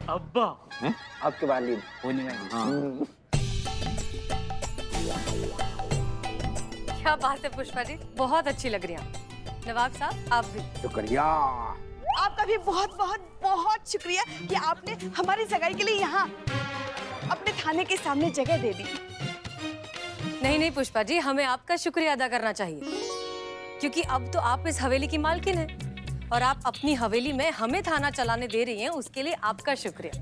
अब्बा आपके वालिद होने में। क्या बात है पुष्पा जी, बहुत अच्छी लग रही हैं। नवाब साहब आप भी। शुक्रिया। आपका भी बहुत बहुत बहुत शुक्रिया कि आपने हमारी सगाई के लिए यहाँ अपने थाने के सामने जगह दे दी। नहीं नहीं पुष्पा जी, हमें आपका शुक्रिया अदा करना चाहिए, क्योंकि अब तो आप इस हवेली की मालकिन हैं और आप अपनी हवेली में हमें थाना चलाने दे रही हैं, उसके लिए आपका शुक्रिया।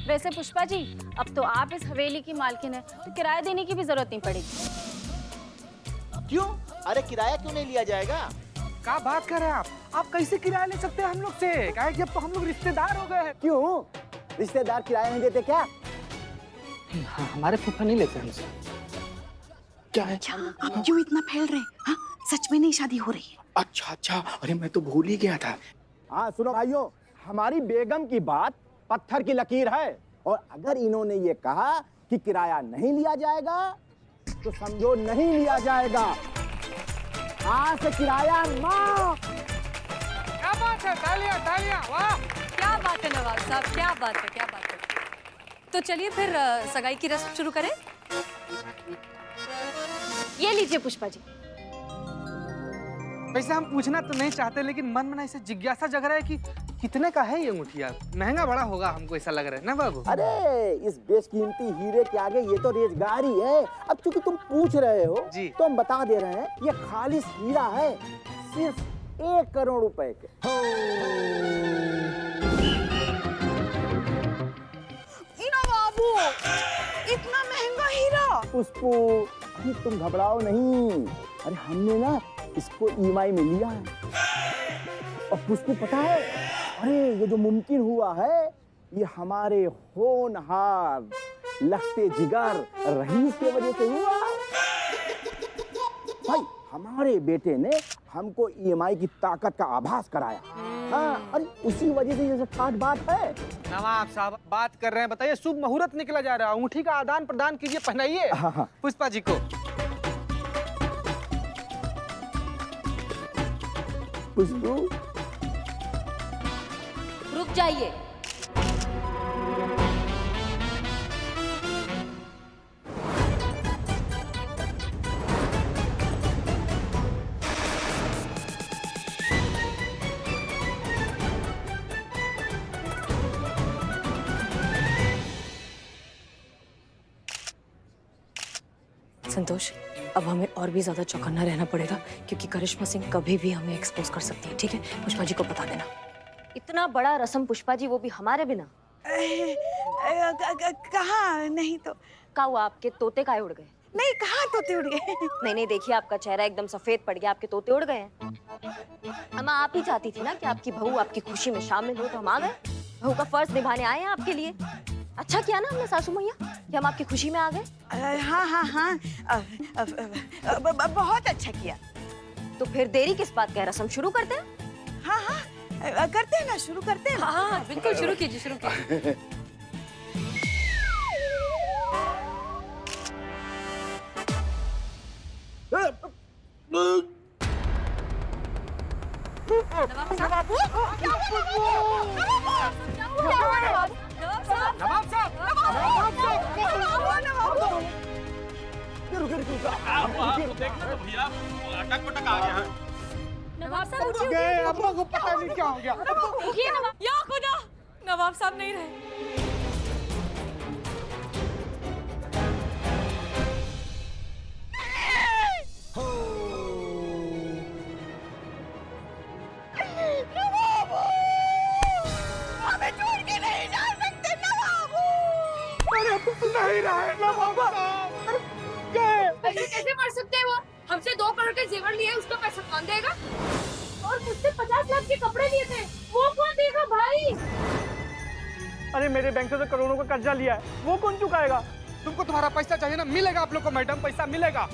वैसे पुष्पा जी, अब तो आप इस हवेली की मालकिन है, तो किराया देने की भी जरूरत नहीं पड़ेगी। क्यों? अरे किराया क्यों नहीं लिया जाएगा? क्या बात कर रहे हैं आप कैसे किराया ले सकते हैं हम लोग से? क्या है कि अब तो हम लोग रिश्तेदार हो गए हैं। क्यों? रिश्तेदार किराया नहीं देते क्या? हमारे फूफा नहीं लेते हमसे। क्या है? आप क्यों इतना फैल रहे हैं? हाँ, सच में नहीं शादी हो रही है। अच्छा अच्छा, अरे मैं तो भूल ही गया था। हाँ सुनो भाइयों, हमारी बेगम की बात पत्थर की लकीर है, और अगर इन्होंने ये कहा कि किराया नहीं लिया जाएगा तो समझो नहीं लिया जाएगा। आज से किराया माफ। क्या बात है, तालियां तालियां, वाह! क्या बात है नवाब साहब, क्या बात है, क्या बात है। तो चलिए फिर सगाई की रस्म शुरू करें। ये लीजिए पुष्पा जी। वैसे हम पूछना तो नहीं चाहते, लेकिन मन में ऐसे जिज्ञासा जग रहा है कि कितने का है ये अंगूठिया? महंगा बड़ा होगा हमको ऐसा लग रहा है ना बाबू? अरे इस बेशकीमती हीरे के आगे ये तो रेजगारी है। अब चूंकि तुम पूछ रहे हो जी। तो हम बता दे रहे हैं, ये खालिस हीरा है, सिर्फ 1 करोड़ रुपए के। बाबू, इतना महंगा हीरा? पुष्पू, अरे तुम घबराओ नहीं। अरे हमने ना इसको ईएमआई में लिया है। और पुष्पू पता है, अरे ये जो मुमकिन हुआ है, ये हमारे होनहार लखते जिगर रईस की वजह से हुआ। भाई हमारे बेटे ने हमको ईएमआई की ताकत का आभास कराया। हाँ, अरे उसी वजह से ये सब खास बात है। नवाब साहब बात कर रहे हैं, बताइए शुभ मुहूर्त निकला जा रहा है, अंगूठी का आदान प्रदान कीजिए, पहनाइए पुष्पा जी को। पुष्पू रुक जाइए। संतोष, अब हमें और भी ज्यादा चौकन्ना रहना पड़ेगा, क्योंकि करिश्मा सिंह कभी भी हमें एक्सपोज कर सकती है। ठीक है, पुष्पा जी को बता देना। इतना बड़ा रस्म पुष्पा जी, वो भी हमारे बिना। कहाँ? नहीं तो का हुआ, आपके तोते काहे उड़ गए? नहीं, कहाँ तोते उड़ गए? नहीं नहीं, देखिए आपका चेहरा एकदम सफेद पड़ गया, आपके तोते उड़ गए हैं। अम्मा आप ही चाहती थी ना कि आपकी बहू आपकी खुशी में शामिल हो, तो हम आ गए। बहू का फर्ज निभाने आए हैं आपके लिए। अच्छा किया ना हमने सासू मैया कि हम आपकी खुशी में आ गए। हाँ हाँ हाँ, बहुत अच्छा किया। तो फिर देरी किस बात का, रस्म शुरू करते हैं? हाँ हाँ, करते हैं ना, शुरू करते हैं ना। हाँ बिल्कुल, शुरू कीजिए, शुरू कीजिए। नवाब साहब नवाब साहब गए, अम्मा को पता नहीं क्या हो गया। या खुदा, नवाब साहब नहीं रहे। नहीं रहे नवाब साहब, गए। ऐसे कैसे मर सकते हैं वो? हमसे 2 करोड़ के जेवर लिए, उसका पैसा कौन देगा? और मुझसे 50 लाख के कपड़े लिए थे, वो कौन देगा भाई? अरे मेरे बैंक से तो करोड़ों का कर्जा लिया है, वो कौन चुकाएगा? तुमको तुम्हारा पैसा चाहिए ना, मिलेगा आप लोग को मैडम, पैसा मिलेगा।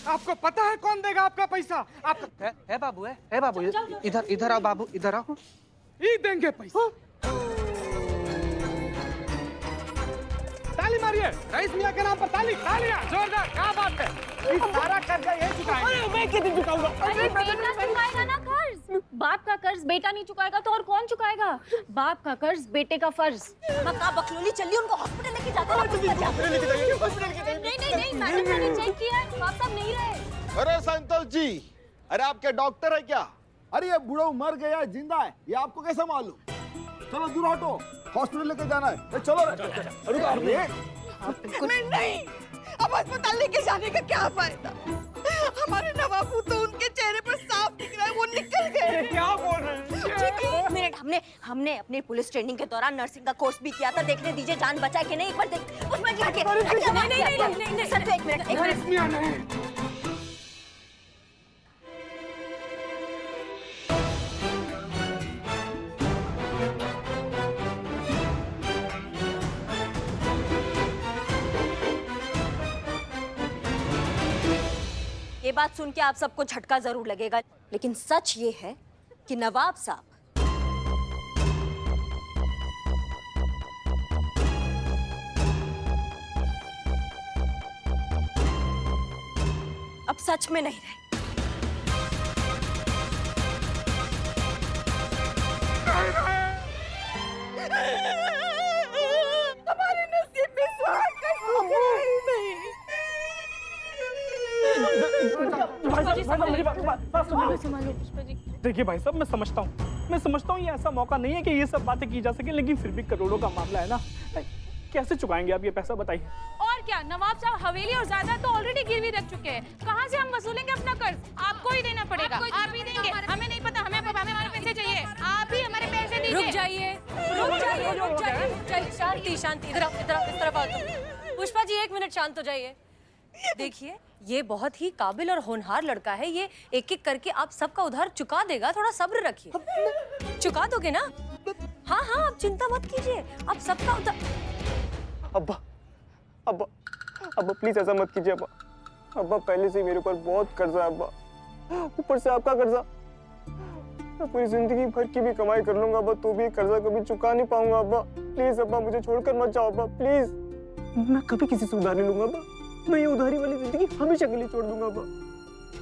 आपको पता है कौन देगा आपका पैसा? आपका है बाबू, है बाबू, इधर इधर आओ बाबू, इधर आओ। ये देंगे पैसा। ताली मारिए रईस मियां के नाम पर, ताली तालियां जोरदार। क्या बात है, इस सारा कर्जा यही चुकाएंगे। अरे मैं कितनी चुकाऊंगा? अरे बेटा चुकाएगा ना कर्ज। बाप का कर्ज बेटा नहीं चुकाएगा तो और कौन चुकाएगा? बाप का कर्ज बेटे का फर्ज। अम्मा कहाँ बकलोली चली, उनको हॉस्पिटल लेके जाते हैं। नहीं मैडम मैंने चेक किया है, बाप साहब नहीं रहे। अरे संतोष जी, अरे आपके डॉक्टर है क्या? अरे ये बूढ़ा मर गया है जिंदा है ये आपको कैसे मालूम? चलो दूर हटो, हॉस्पिटल लेके जाना है। चलो नहीं, अब अस्पताल लेके जाने का क्या फायदा? हमारे नवाबू तो उनके चेहरे पर साफ दिख रहा है, वो निकल गए। क्या बोल रहे हैं? एक मिनट, हमने अपने पुलिस ट्रेनिंग के दौरान नर्सिंग का कोर्स भी किया था। देखने दीजिए जान बचा कि नहीं, एक बार देख। उसमें जी हटिए। नहीं सर, एक मिनट। ये बात सुन के आप सबको झटका जरूर लगेगा, लेकिन सच ये है कि नवाब साहब अब सच में नहीं रहे। हमारे नसीब में सुहाग का सुख ही नहीं। देखिए भाई साहब, मैं समझता हूँ ये ऐसा मौका नहीं है कि ये सब बातें की जा सके, लेकिन फिर भी करोड़ों का मामला है ना, कैसे चुकाएंगे आप ये पैसा, बताइए। और क्या, नवाब साहब हवेली और जायदाद तो ऑलरेडी गिरवी रख चुके हैं, कहाँ से हम वसूलेंगे अपना कर्ज? आपको ही देना पड़ेगा। आप ही देंगे, हमें नहीं पता, हमें हमारे पैसे चाहिए, आप ही हमारे पैसे दीजिए। रुक जाइए। शांति, इधर इस तरफ आओ तुम। पुष्पा जी 1 मिनट शांत हो जाइए। देखिए, ये बहुत ही काबिल और होनहार लड़का है, ये एक एक करके आप सबका उधार चुका देगा, थोड़ा सब्र रखिए। चुका दोगे ना? हाँ आप चिंता मत कीजिए, आप सबका उधार। अब्बा प्लीज ऐसा मत कीजिए अब्बा पहले से ही मेरे ऊपर बहुत कर्जा है अब्बा, ऊपर से आपका कर्जा। मैं पूरी जिंदगी भर की भी कमाई कर लूंगा अब्बा, तो भी कर्जा कभी चुका नहीं पाऊंगा अब्बा। प्लीज अब्बा मुझे छोड़कर मत जाओ अब्बा, प्लीज। मैं कभी किसी से उधार नहीं लूंगा अब्बा, मैं ये उधारी वाली जिंदगी हमेशा के लिए छोड़ दूंगा अब्बा,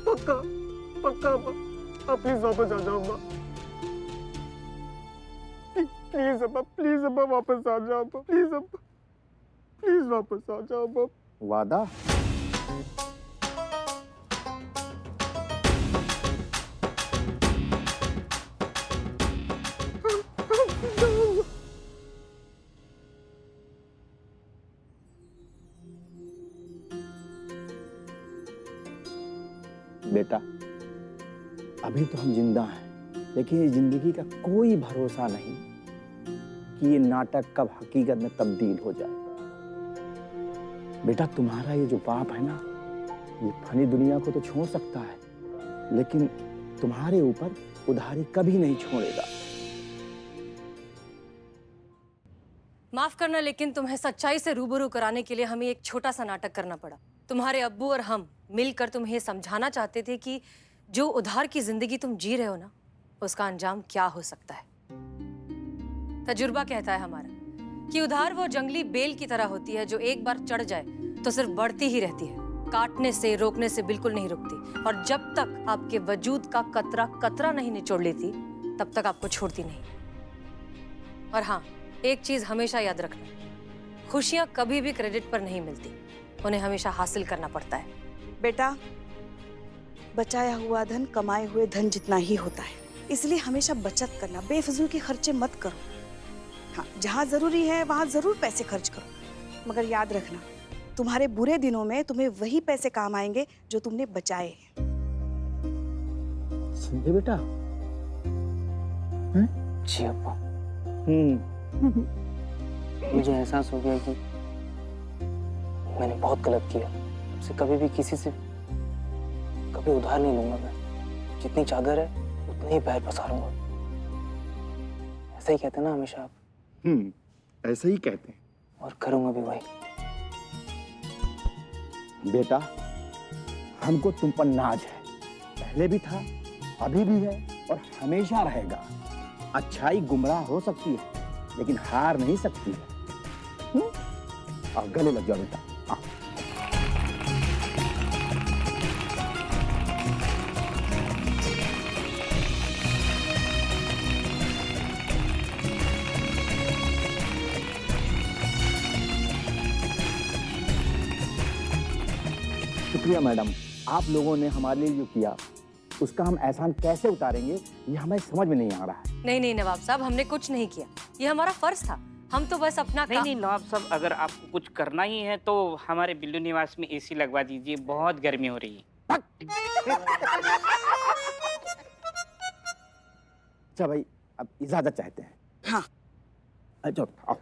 पक्का अब्बा। आप प्लीज वापस आ जाओ अब्बा, प्लीज अब्बा वापस आ जाओ अब्बा, प्लीज वापस आ जाओ अब्बा। वादा? बेटा, अभी तो हम जिंदा हैं, लेकिन ये जिंदगी का कोई भरोसा नहीं कि ये नाटक कब हकीकत में तब्दील हो जाए। बेटा, तुम्हारा ये जो बाप है ना, ये फनी दुनिया को तो छोड़ सकता है, लेकिन तुम्हारे ऊपर उधारी कभी नहीं छोड़ेगा। माफ करना, लेकिन तुम्हें सच्चाई से रूबरू कराने के लिए हमें एक छोटा सा नाटक करना पड़ा। तुम्हारे अब्बू और हम मिलकर तुम्हें समझाना चाहते थे कि जो उधार की जिंदगी तुम जी रहे हो ना, उसका अंजाम क्या हो सकता है। तजुर्बा कहता है हमारा कि उधार वो जंगली बेल की तरह होती है जो एक बार चढ़ जाए तो सिर्फ बढ़ती ही रहती है, काटने से रोकने से बिल्कुल नहीं रुकती, और जब तक आपके वजूद का कतरा नहीं निचोड़ लेती तब तक आपको छोड़ती नहीं। और हाँ, एक चीज हमेशा याद रखना, खुशियां कभी भी क्रेडिट पर नहीं मिलती, उन्हें हमेशा हासिल करना पड़ता है। बेटा, बचाया हुआ धन कमाए हुए धन जितना ही होता है, इसलिए हमेशा बचत करना, बेफजूल के खर्चे मत करो। हाँ, जहाँ जरूरी है वहाँ जरूर पैसे खर्च करो, मगर याद रखना, तुम्हारे बुरे दिनों में तुम्हें वही पैसे काम आएंगे जो तुमने बचाए हैं। समझे बेटा? जी अब्बा। मुझे एहसास हो गया कि मैंने बहुत गलत किया। से कभी भी किसी से कभी उधार नहीं लूंगा मैं, जितनी चादर है उतने ही पैर पसारूंगा। ऐसा ही कहते हैं ना हमेशा आप? ऐसे ही कहते हैं, और करूंगा भी वही। बेटा, हमको तुम पर नाज है, पहले भी था, अभी भी है और हमेशा रहेगा। अच्छाई गुमराह हो सकती है लेकिन हार नहीं सकती है। अब गले लग जाओ बेटा। शुक्रिया मैडम, आप लोगों ने हमारे लिए जो किया उसका हम एहसान कैसे उतारेंगे ये हमें समझ में नहीं आ रहा है। नहीं नहीं नवाब साहब, हमने कुछ नहीं किया, ये हमारा फर्ज था। हम तो बस अपना नहीं नहीं नवाब साहब, अगर आपको कुछ करना ही है तो हमारे बिल्लू निवास में एसी लगवा दीजिए, बहुत गर्मी हो रही है। अच्छा भाई, अब इजाजत चाहते हैं। हाँ। अच्छा आओ।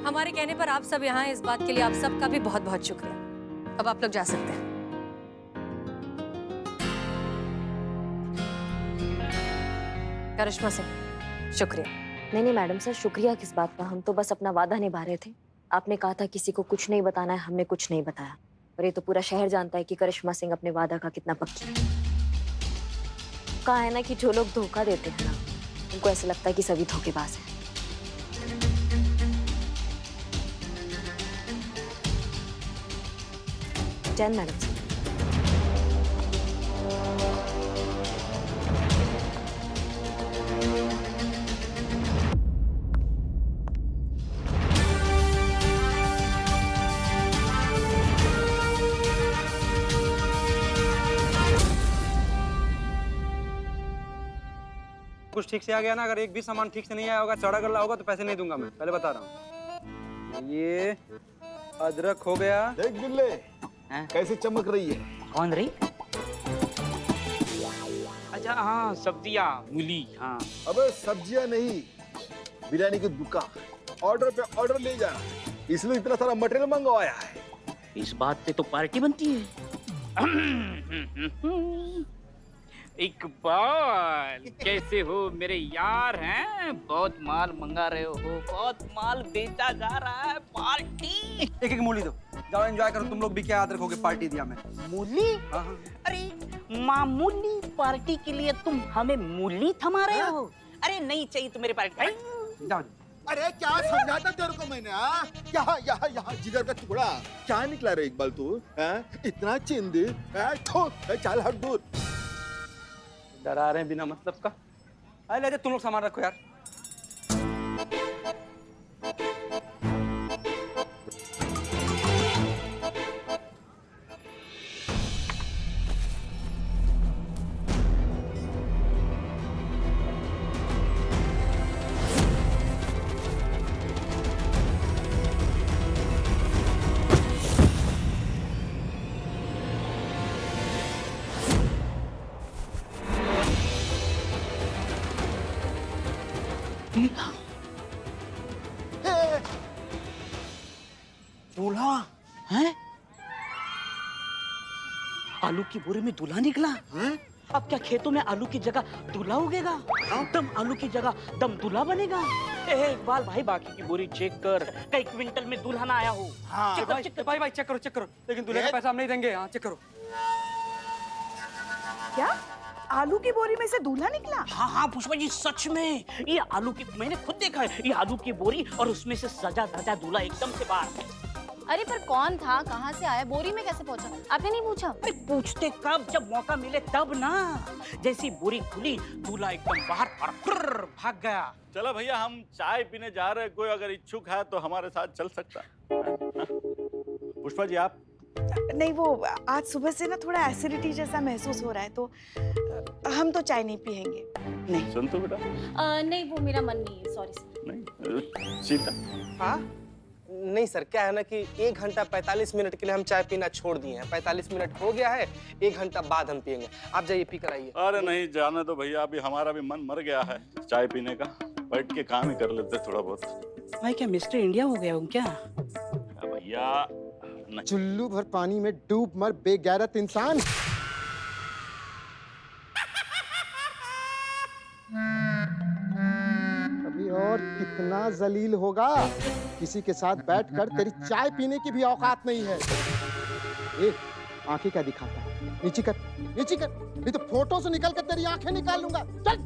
हमारे कहने पर आप सब यहाँ हैं, इस बात के लिए आप सबका भी बहुत बहुत शुक्रिया। अब आप लोग जा सकते हैं। करिश्मा सिंह, शुक्रिया। नहीं नहीं मैडम सर, शुक्रिया किस बात का, हम तो बस अपना वादा निभा रहे थे। आपने कहा था किसी को कुछ नहीं बताना है, हमने कुछ नहीं बताया। और ये तो पूरा शहर जानता है कि करिश्मा सिंह अपने वादा का कितना पक्की है। कहा है ना कि जो लोग धोखा देते हैं ना, उनको ऐसा लगता है कि सभी धोखेबाज हैं। Jain madam sir. कुछ ठीक से आ गया ना, अगर एक भी सामान ठीक से नहीं आया होगा, सड़ा गला होगा तो पैसे नहीं दूंगा मैं, पहले बता रहा हूँ। ये अदरक हो गया। देख बिल्ले हैं? कैसे चमक रही है। कौन रही? अच्छा हाँ, सब्जियाँ, मूली। हाँ अबे सब्जियां नहीं, बिरयानी की दुकान, ऑर्डर पे ऑर्डर ले जा, इसलिए इतना सारा मटेरियल मंगवाया है। इस बात पे तो पार्टी बनती है। इकबाल, कैसे हो मेरे यार? हैं, बहुत माल मंगा रहे हो, बहुत माल बेचा जा रहा है, पार्टी। एक एक मूली दो, जाओ एंजॉय करो तुम लोग भी। क्या अदरक हो गया, पार्टी दिया मैं। मूली? हाँ हाँ। अरे मामूली पार्टी के लिए तुम हमें मूली थमा रहे हो? अरे नहीं चाहिए तो मेरे पार्टी। जाओ। अरे क्या समझाता तेरे को मैंने? यहाँ यहाँ यहाँ जिगर का टुकड़ा क्या निकला रे इकबाल तू? इतना चिंद, चल हट दूर। डरा रहे हैं बिना मतलब का। अरे ले जा, तुम लोग सामान रखो यार। दूल्हा है? आलू की बोरी में दूल्हा निकला है? अब क्या खेतों में आलू की जगह दूल्हा उगेगा? दम आलू की जगह दम दूल्हा बनेगा? इकबाल भाई, बाकी की बोरी चेक कर, कई क्विंटल में दूल्हा ना आया हो। चेक करो, चेक भाई चेक करो, चेक करो, लेकिन दूल्हे का पैसा हम नहीं देंगे। हाँ चेक करो। क्या आलू की बोरी में से दूल्हा निकला? हाँ हाँ पुष्पा जी, सच में ये आलू की, मैंने खुद देखा है, ये आलू की बोरी और उसमें से सजा धजा दूल्हा एकदम से बाहर। अरे पर कौन था, कहाँ से आया, बोरी में कैसे पहुंचा? आपने नहीं पूछा? अरे पूछते कब, जब मौका मिले तब ना। जैसी बोरी खुली, दूल्हा एकदम बाहर और फुर्र भाग गया। चलो भैया, हम चाय पीने जा रहे हैं, कोई अगर इच्छुक है तो हमारे साथ चल सकता है। पुष्पा जी आप? नहीं, वो आज सुबह से ना थोड़ा एसिडिटी जैसा महसूस हो रहा है, तो हम तो चाय नहीं पियेंगे। नहीं सुन तो बेटा। नहीं, वो मेरा मन नहीं है, सॉरी सर। नहीं सीता। हाँ नहीं सर, क्या है ना कि 1 घंटा 45 मिनट के लिए हम चाय पीना छोड़ दिए हैं। 45 मिनट हो गया है, 1 घंटा बाद हम पियेंगे। आप जाइए पी कर आइए। अरे नहीं, जाने दो भैया, अभी हमारा भी मन मर गया है चाय पीने का। बैठ के काम ही कर लेते थोड़ा बहुत। भाई क्या मिस्टर इंडिया हो गया हूँ क्या? भैया चुल्लू भर पानी में डूब मर बेगैरत इंसान। अभी और कितना जलील होगा, किसी के साथ बैठकर तेरी चाय पीने की भी औकात नहीं है। ए, आंखें क्या दिखाता है? नीचे कर, नीचे कर, नहीं तो फोटो से निकल कर तेरी आंखें निकाल लूंगा। चल।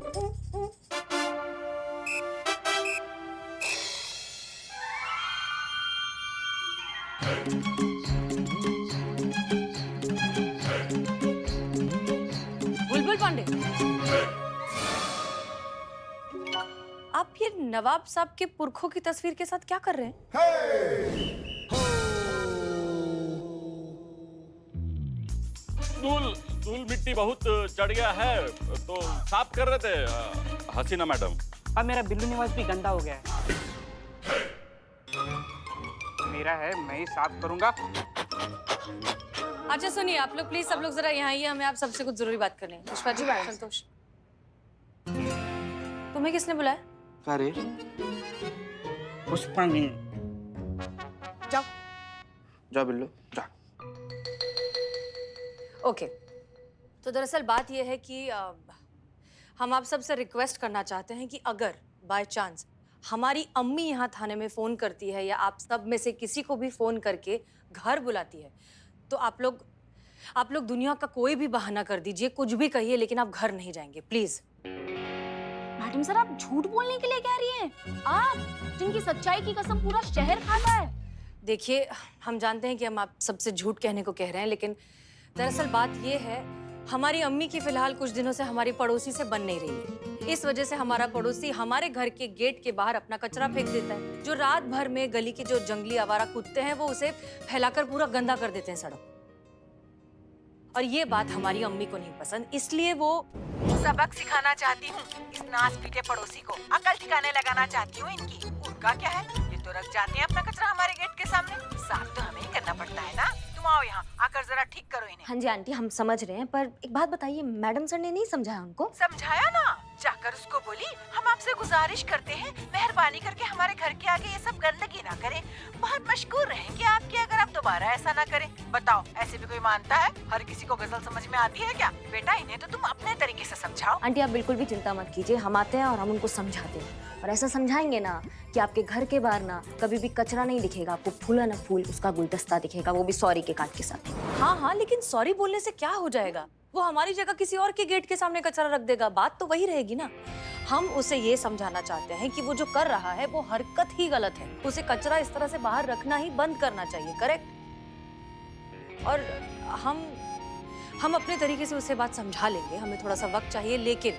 बुलबुल पांडे, आप ये नवाब साहब के पुरखों की तस्वीर के साथ क्या कर रहे हैं? धूल मिट्टी बहुत चढ़ गया है तो साफ कर रहे थे हसीना मैडम। अब मेरा बिल्लू निवास भी गंदा हो गया है। मेरा है, मैं ही साफ करूंगा। अच्छा सुनिए, आप लोग प्लीज सब लोग जरा यहाँ आइए, हमें आप सबसे कुछ जरूरी बात करनी है। पुष्पा जी, संतोष, तुम्हें किसने बुलाया? अरे पुष्पा नहीं। जाओ जा बिल्लू जा। ओके, तो दरअसल बात यह है कि हम आप सबसे रिक्वेस्ट करना चाहते हैं कि अगर बाय चांस हमारी अम्मी यहाँ थाने में फ़ोन करती है या आप सब में से किसी को भी फ़ोन करके घर बुलाती है, तो आप लोग दुनिया का कोई भी बहाना कर दीजिए, कुछ भी कहिए, लेकिन आप घर नहीं जाएंगे प्लीज। मैडम सर, आप झूठ बोलने के लिए कह रही हैं? आप जिनकी सच्चाई की कसम पूरा शहर खाता है। देखिए, हम जानते हैं कि हम आप सबसे झूठ कहने को कह रहे हैं, लेकिन दरअसल बात यह है, हमारी अम्मी की फिलहाल कुछ दिनों से हमारी पड़ोसी से बन नहीं रही है। इस वजह से हमारा पड़ोसी हमारे घर के गेट के बाहर अपना कचरा फेंक देता है, जो रात भर में गली के जो जंगली आवारा कुत्ते हैं वो उसे फैलाकर पूरा गंदा कर देते हैं सड़क। और ये बात हमारी अम्मी को नहीं पसंद, इसलिए वो सबक सिखाना चाहती हूँ इस नास पीटे पड़ोसी को, अकल ठिकाने लगाना चाहती हूँ इनकी। उनका क्या है, ये तो रख जाते हैं अपना कचरा हमारे गेट के सामने, साफ तो हमें ही करना पड़ता है ना। तुम आओ यहाँ आकर जरा ठीक करो इन्हें। हाँ जी आंटी, हम समझ रहे हैं, पर एक बात बताइए, मैडम सर ने नहीं समझाया उनको? समझाया ना, जाकर उसको बोली हम आपसे गुजारिश करते हैं मेहरबानी करके हमारे घर के आगे ये सब गंदगी ना करें, बहुत मशकूर रहेंगे आपके अगर आप दोबारा ऐसा ना करें। बताओ, ऐसे भी कोई मानता है? हर किसी को गजल समझ में आती है क्या? बेटा इन्हें तो तुम अपने तरीके से समझाओ। आंटी आप बिल्कुल भी चिंता मत कीजिए, हम आते हैं और हम उनको समझाते हैं, और ऐसा समझाएंगे ना कि आपके घर के बाहर ना कभी भी कचरा नहीं दिखेगा, आपको फूला ना फूल उसका गुलदस्ता दिखेगा, वो भी सॉरी के कार्ड के साथ। हाँ, लेकिन सॉरी बोलने से क्या हो जाएगा? वो हमारी जगह किसी और के गेट के सामने कचरा रख देगा, बात तो वही रहेगी ना। हम उसे ये समझाना चाहते हैं कि वो जो कर रहा है वो हरकत ही गलत है, उसे कचरा इस तरह से बाहर रखना ही बंद करना चाहिए, करेक्ट? और हम अपने तरीके से उसे बात समझा लेंगे, हमें थोड़ा सा वक्त चाहिए, लेकिन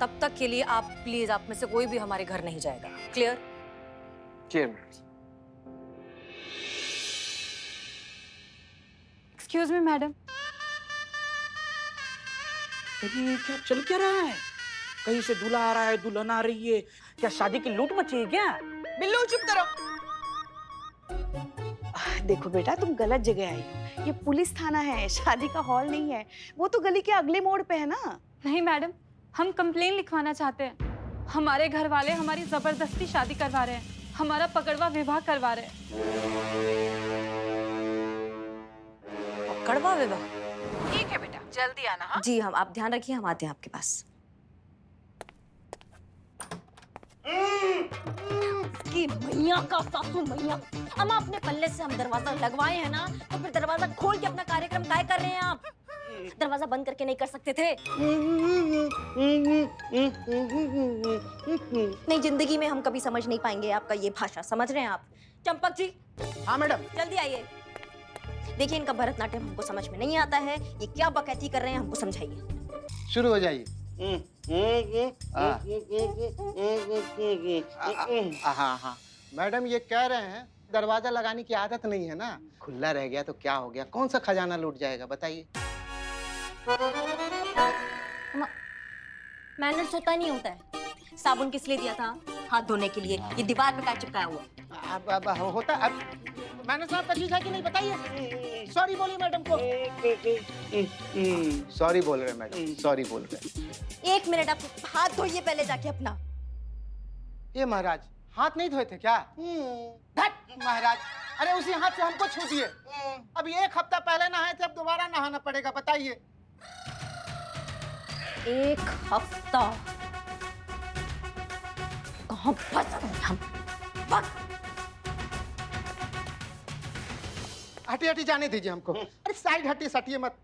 तब तक के लिए आप प्लीज, आप में से कोई भी हमारे घर नहीं जाएगा। Clear? Clear. Excuse me madam. अरे क्या चल क्या रहा है? कहीं से दूल्हा आ रहा है, दुल्हन आ रही है, क्या शादी की लूट मची है क्या? बिल्लू चुप करो। देखो बेटा, तुम गलत जगह आई हो, ये पुलिस थाना है, शादी का हॉल नहीं है। वो तो गली के अगले मोड़ पे है ना। नहीं मैडम, हम कंप्लेन लिखवाना चाहते हैं। हमारे घर वाले हमारी जबरदस्ती शादी करवा रहे हैं, हमारा पकड़वा विवाह करवा रहे हैं। पकड़वा विवाह? ठीक है बेटा, जल्दी आना। हाँ जी, हम आप ध्यान रखिए, हम आते हैं आपके पास। कि मैया का सासू मैया, अम्मा अपने पल्ले से हम दरवाजा लगवाए हैं ना, तो फिर दरवाजा खोल के अपना कार्यक्रम काय कर रहे हैं आप? दरवाजा बंद करके नहीं कर सकते थे? नहीं, जिंदगी में हम कभी समझ नहीं पाएंगे आपका ये भाषा, समझ रहे हैं आप? चंपक जी। हाँ मैडम। जल्दी आइए। देखिए, इनका भरतनाट्यम हमको समझ में नहीं आता है, ये क्या बकैती कर रहे हैं, हमको समझाइए। शुरू हो जाइए। हाँ, मैडम ये कह रहे हैं दरवाजा लगाने की आदत नहीं है ना, खुला रह गया तो क्या हो गया, कौन सा खजाना लूट जाएगा बताइए। मैनर्स होता नहीं होता है। साबुन किस लिए दिया था? हाथ धोने के लिए। ये दीवार पे क्या चिपकाया हुआ? अब होता अब मैंने साहब तकलीफ है कि नहीं बताइए। सॉरी बोलिए मैडम को। सॉरी बोल रहे मैडम, सॉरी बोल रहे। एक मिनट, आप हाथ धोइए पहले जाके अपना। ये महाराज हाथ नहीं धोए थे क्या? धत महाराज, अरे उसी हाथ से हमको छू दिए। अब 1 हफ्ता पहले नहाए थे, अब दोबारा नहाना पड़ेगा, बताइए। 1 हफ्ता कहाँ फंस गए हम? हटी हटी जाने दीजिए हमको। अरे साइड हटी, सटिए मत।